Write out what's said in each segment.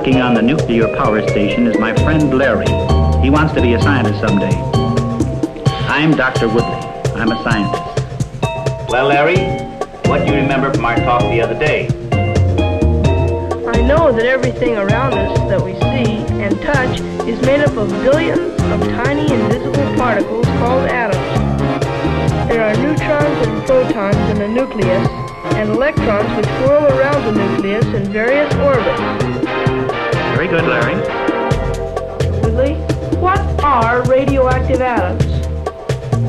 working on the nuclear power station is my friend Larry. He wants to be a scientist someday. I'm Dr. Woodley. I'm a scientist. Well, Larry, what do you remember from our talk the other day? I know that everything around us that we see and touch is made up of billions of tiny invisible particles called atoms. There are neutrons and protons in the nucleus, and electrons which whirl around the nucleus in various orbits. Very good, Larry. Woodley, what are radioactive atoms?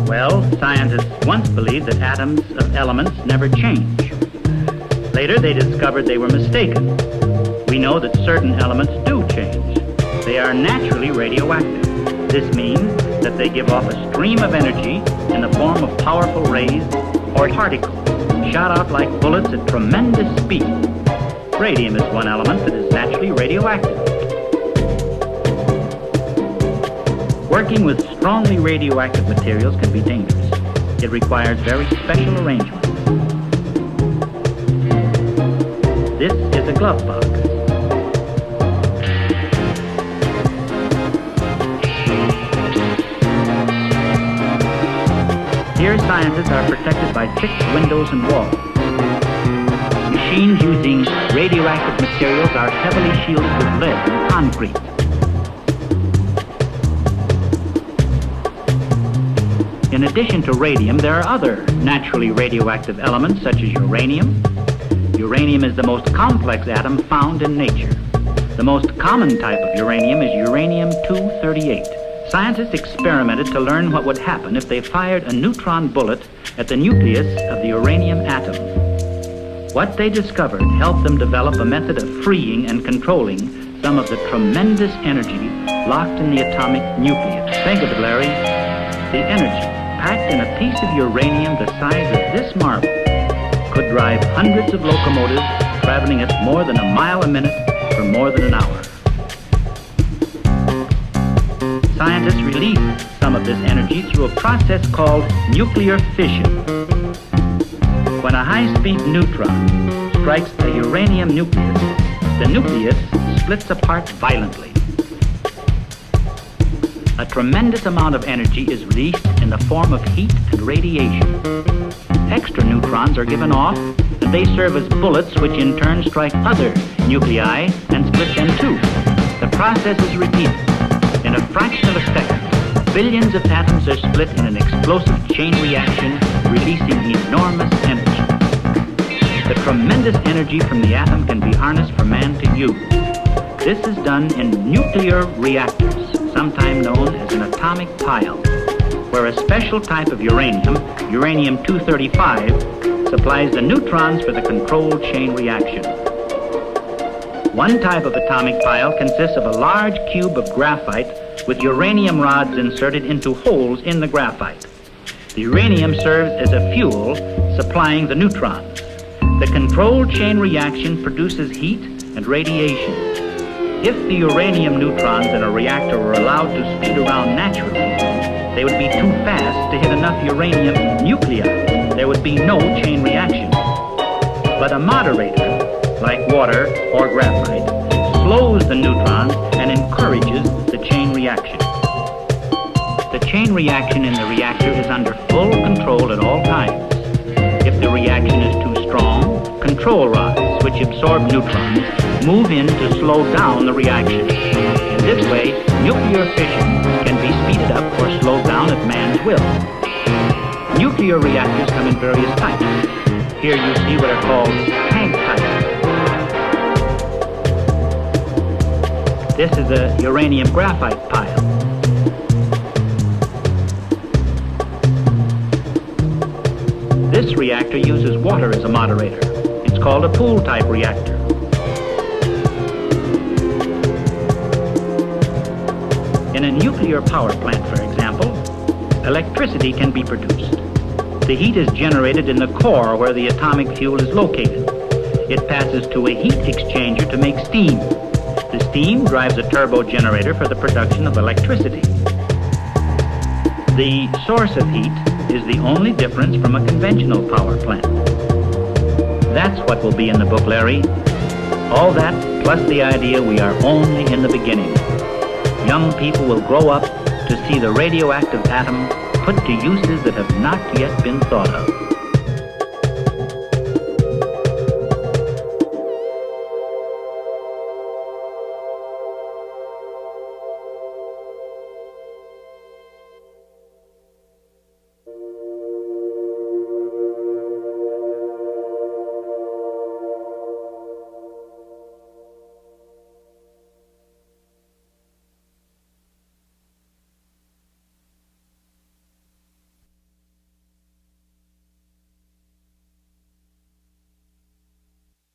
Well, scientists once believed that atoms of elements never change. Later, they discovered they were mistaken. We know that certain elements do change. They are naturally radioactive. This means that they give off a stream of energy in the form of powerful rays or particles shot out like bullets at tremendous speed. Radium is one element that is naturally radioactive. Working with strongly radioactive materials can be dangerous. It requires very special arrangements. This is a glove box. Here, scientists are protected by thick windows and walls. Machines using radioactive materials are heavily shielded with lead and concrete. In addition to radium, there are other naturally radioactive elements such as uranium. Uranium is the most complex atom found in nature. The most common type of uranium is uranium-238. Scientists experimented to learn what would happen if they fired a neutron bullet at the nucleus of the uranium atom. What they discovered helped them develop a method of freeing and controlling some of the tremendous energy locked in the atomic nucleus. Think of it, Larry. The energy packed in a piece of uranium the size of this marble could drive hundreds of locomotives traveling at more than a mile a minute for more than an hour. Scientists release some of this energy through a process called nuclear fission. When a high-speed neutron strikes a uranium nucleus, the nucleus splits apart violently. A tremendous amount of energy is released in the form of heat and radiation. Extra neutrons are given off, and they serve as bullets which in turn strike other nuclei and split them too. The process is repeated. In a fraction of a second, billions of atoms are split in an explosive chain reaction, releasing enormous energy. The tremendous energy from the atom can be harnessed for man to use. This is done in nuclear reactors, sometimes known as an atomic pile, where a special type of uranium, uranium-235, supplies the neutrons for the controlled chain reaction. One type of atomic pile consists of a large cube of graphite with uranium rods inserted into holes in the graphite. The uranium serves as a fuel, supplying the neutrons. The controlled chain reaction produces heat and radiation. If the uranium neutrons in a reactor were allowed to speed around naturally, they would be too fast to hit enough uranium nuclei. There would be no chain reaction. But a moderator, like water or graphite, slows the neutrons and encourages the chain reaction. The chain reaction in the reactor is under full control at all times. If the reaction is too strong, control rods, which absorb neutrons, move in to slow down the reaction. In this way, nuclear fission can be speeded up or slowed down at man's will. Nuclear reactors come in various types. Here you see what are called tank types. This is a uranium graphite pile. This reactor uses water as a moderator. It's called a pool-type reactor. In a nuclear power plant, for example, electricity can be produced. The heat is generated in the core where the atomic fuel is located. It passes to a heat exchanger to make steam. The steam drives a turbo generator for the production of electricity. The source of heat is the only difference from a conventional power plant. That's what will be in the book, Larry. All that, plus the idea we are only in the beginning. Young people will grow up to see the radioactive atom put to uses that have not yet been thought of.